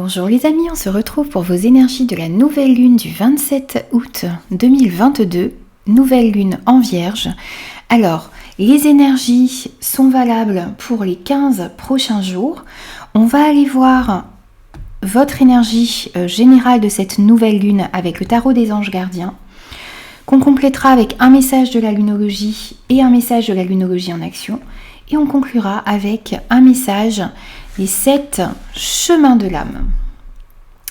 Bonjour les amis, on se retrouve pour vos énergies de la nouvelle lune du 27 août 2022, nouvelle lune en Vierge. Alors, les énergies sont valables pour les 15 prochains jours. On va aller voir votre énergie générale de cette nouvelle lune avec le tarot des anges gardiens, qu'on complétera avec un message de la lunologie et un message de la lunologie en action. Et on conclura avec un message des 7 chemins de l'âme.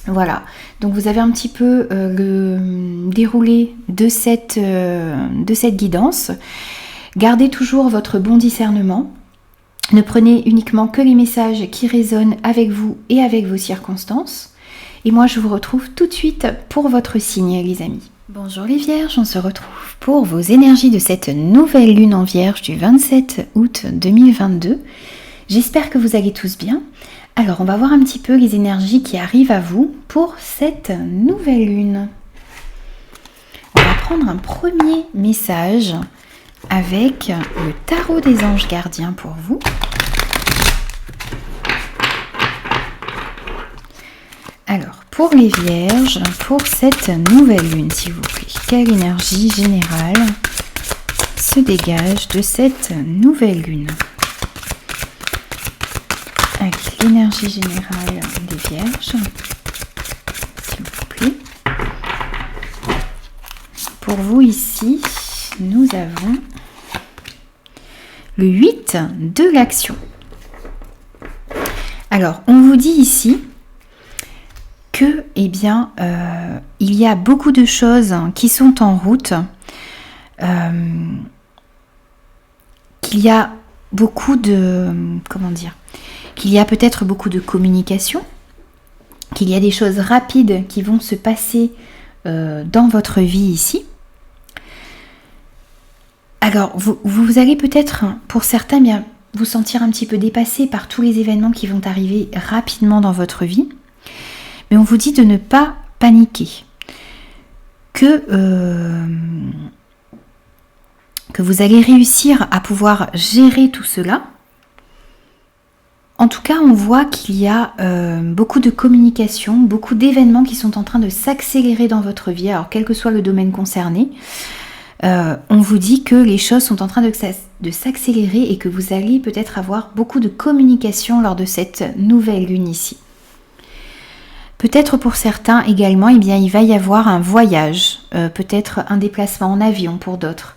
Voilà, donc vous avez un petit peu le déroulé de cette guidance. Gardez toujours votre bon discernement. Ne prenez uniquement que les messages qui résonnent avec vous et avec vos circonstances. Et moi, je vous retrouve tout de suite pour votre signe, les amis. Bonjour les Vierges, on se retrouve pour vos énergies de cette nouvelle lune en Vierge du 27 août 2022. J'espère que vous allez tous bien. Alors, on va voir un petit peu les énergies qui arrivent à vous pour cette nouvelle lune. On va prendre un premier message avec le tarot des anges gardiens pour vous. Alors, pour les Vierges, pour cette nouvelle lune, s'il vous plaît, quelle énergie générale se dégage de cette nouvelle lune? Avec l'énergie générale des Vierges, s'il vous plaît. Pour vous ici, nous avons le 8 de l'action. Alors, on vous dit ici que, il y a beaucoup de choses qui sont en route, qu'il y a beaucoup de, qu'il y a peut-être beaucoup de communication, qu'il y a des choses rapides qui vont se passer dans votre vie ici. Alors, vous allez peut-être, pour certains, bien vous sentir un petit peu dépassé par tous les événements qui vont arriver rapidement dans votre vie. Mais on vous dit de ne pas paniquer, que vous allez réussir à pouvoir gérer tout cela. En tout cas, on voit qu'il y a beaucoup de communication, beaucoup d'événements qui sont en train de s'accélérer dans votre vie. Alors, quel que soit le domaine concerné, on vous dit que les choses sont en train de s'accélérer et que vous allez peut-être avoir beaucoup de communication lors de cette nouvelle lune ici. Peut-être pour certains également, il va y avoir un voyage, peut-être un déplacement en avion pour d'autres.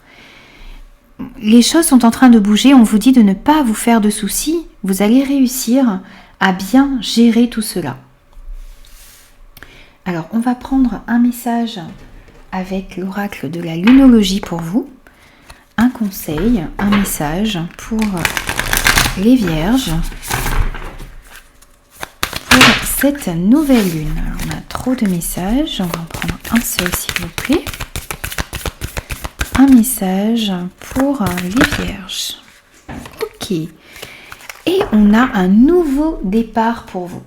Les choses sont en train de bouger, on vous dit de ne pas vous faire de soucis, vous allez réussir à bien gérer tout cela. Alors, on va prendre un message avec l'oracle de la lunologie pour vous, un conseil, un message pour les Vierges. Cette nouvelle lune. Alors, on a trop de messages, on va en prendre un seul s'il vous plaît. Un message pour les Vierges. Ok. Et on a un nouveau départ pour vous.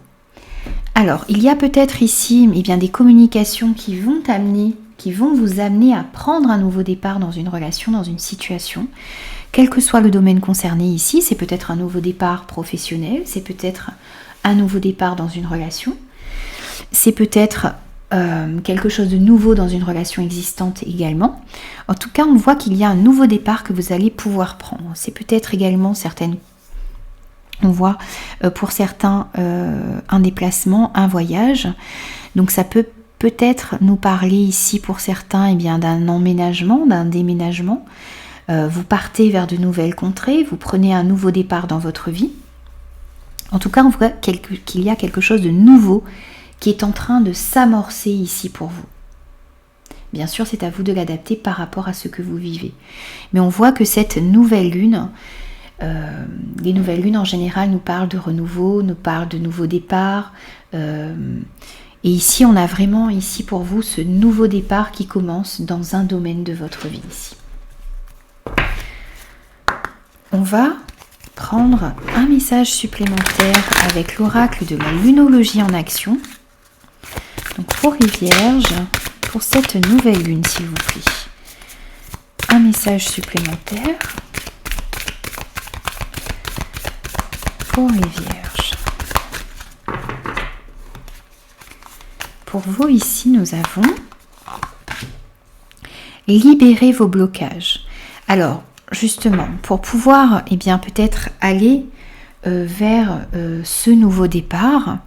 Alors, il y a peut-être ici des communications qui vont vous amener à prendre un nouveau départ dans une relation, dans une situation. Quel que soit le domaine concerné ici, c'est peut-être un nouveau départ professionnel, c'est peut-être un nouveau départ dans une relation. C'est peut-être quelque chose de nouveau dans une relation existante également. En tout cas, on voit qu'il y a un nouveau départ que vous allez pouvoir prendre. C'est peut-être également on voit pour certains un déplacement, un voyage. Donc ça peut peut-être nous parler ici pour certains d'un emménagement, d'un déménagement. Vous partez vers de nouvelles contrées, vous prenez un nouveau départ dans votre vie. En tout cas, on voit qu'il y a quelque chose de nouveau qui est en train de s'amorcer ici pour vous. Bien sûr, c'est à vous de l'adapter par rapport à ce que vous vivez. Mais on voit que cette nouvelle lune, les nouvelles lunes en général nous parlent de renouveau, nous parlent de nouveaux départs. Et ici, on a vraiment ici pour vous ce nouveau départ qui commence dans un domaine de votre vie ici. On va prendre un message supplémentaire avec l'oracle de la lunologie en action. Donc pour les Vierges, pour cette nouvelle lune s'il vous plaît. Un message supplémentaire pour les Vierges. pour vous ici, nous avons libérer vos blocages. Alors, justement, pour pouvoir peut-être aller vers ce nouveau départ,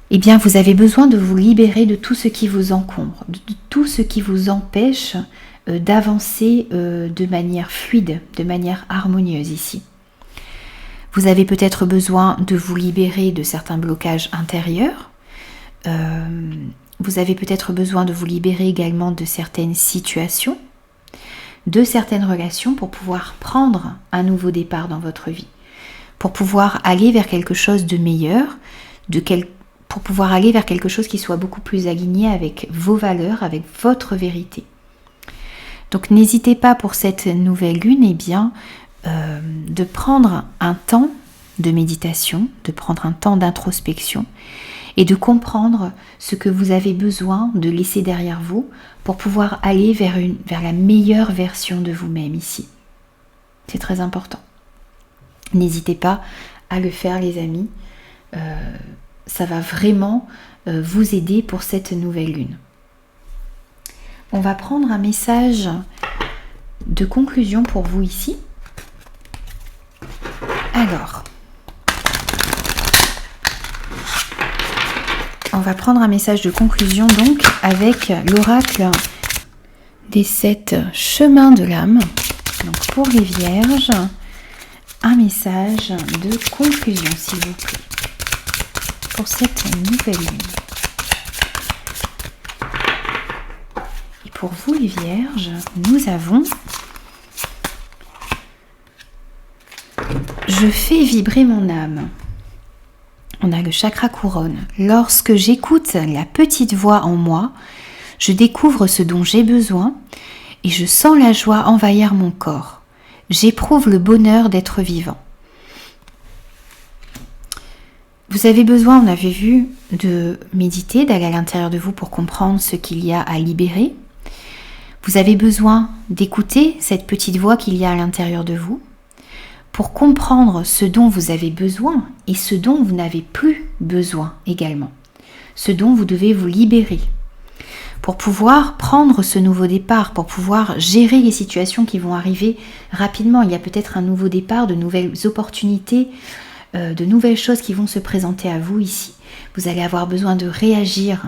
vous avez besoin de vous libérer de tout ce qui vous encombre, de tout ce qui vous empêche d'avancer de manière fluide, de manière harmonieuse ici. Vous avez peut-être besoin de vous libérer de certains blocages intérieurs. Vous avez peut-être besoin de vous libérer également de certaines situations, de certaines relations pour pouvoir prendre un nouveau départ dans votre vie, pour pouvoir aller vers quelque chose de meilleur, pour pouvoir aller vers quelque chose qui soit beaucoup plus aligné avec vos valeurs, avec votre vérité. Donc n'hésitez pas pour cette nouvelle lune de prendre un temps de méditation, de prendre un temps d'introspection et de comprendre ce que vous avez besoin de laisser derrière vous pour pouvoir aller vers la meilleure version de vous-même ici. C'est très important. N'hésitez pas à le faire, les amis. Ça va vraiment vous aider pour cette nouvelle lune. On va prendre un message de conclusion pour vous ici. Alors, on va prendre un message de conclusion donc avec l'oracle des 7 chemins de l'âme. Donc pour les vierges, un message de conclusion s'il vous plaît pour cette nouvelle lune. Et pour vous les vierges, nous avons je fais vibrer mon âme. On a le chakra couronne. Lorsque j'écoute la petite voix en moi, je découvre ce dont j'ai besoin et je sens la joie envahir mon corps. J'éprouve le bonheur d'être vivant. Vous avez besoin, on avait vu, de méditer, d'aller à l'intérieur de vous pour comprendre ce qu'il y a à libérer. Vous avez besoin d'écouter cette petite voix qu'il y a à l'intérieur de vous pour comprendre ce dont vous avez besoin et ce dont vous n'avez plus besoin également. Ce dont vous devez vous libérer pour pouvoir prendre ce nouveau départ, pour pouvoir gérer les situations qui vont arriver rapidement. Il y a peut-être un nouveau départ, de nouvelles opportunités, de nouvelles choses qui vont se présenter à vous ici. Vous allez avoir besoin de réagir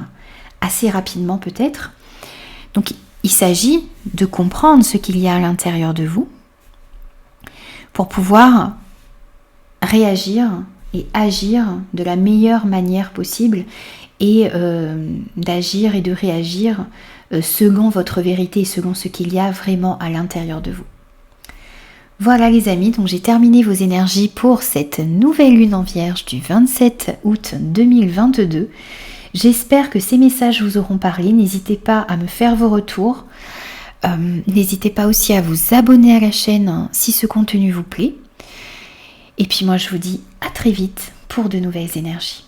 assez rapidement peut-être. Donc il s'agit de comprendre ce qu'il y a à l'intérieur de vous pour pouvoir réagir et agir de la meilleure manière possible et d'agir et de réagir selon votre vérité, selon ce qu'il y a vraiment à l'intérieur de vous. Voilà les amis, donc j'ai terminé vos énergies pour cette nouvelle lune en Vierge du 27 août 2022. J'espère que ces messages vous auront parlé. N'hésitez pas à me faire vos retours. N'hésitez pas aussi à vous abonner à la chaîne si ce contenu vous plaît. Et puis moi je vous dis à très vite pour de nouvelles énergies.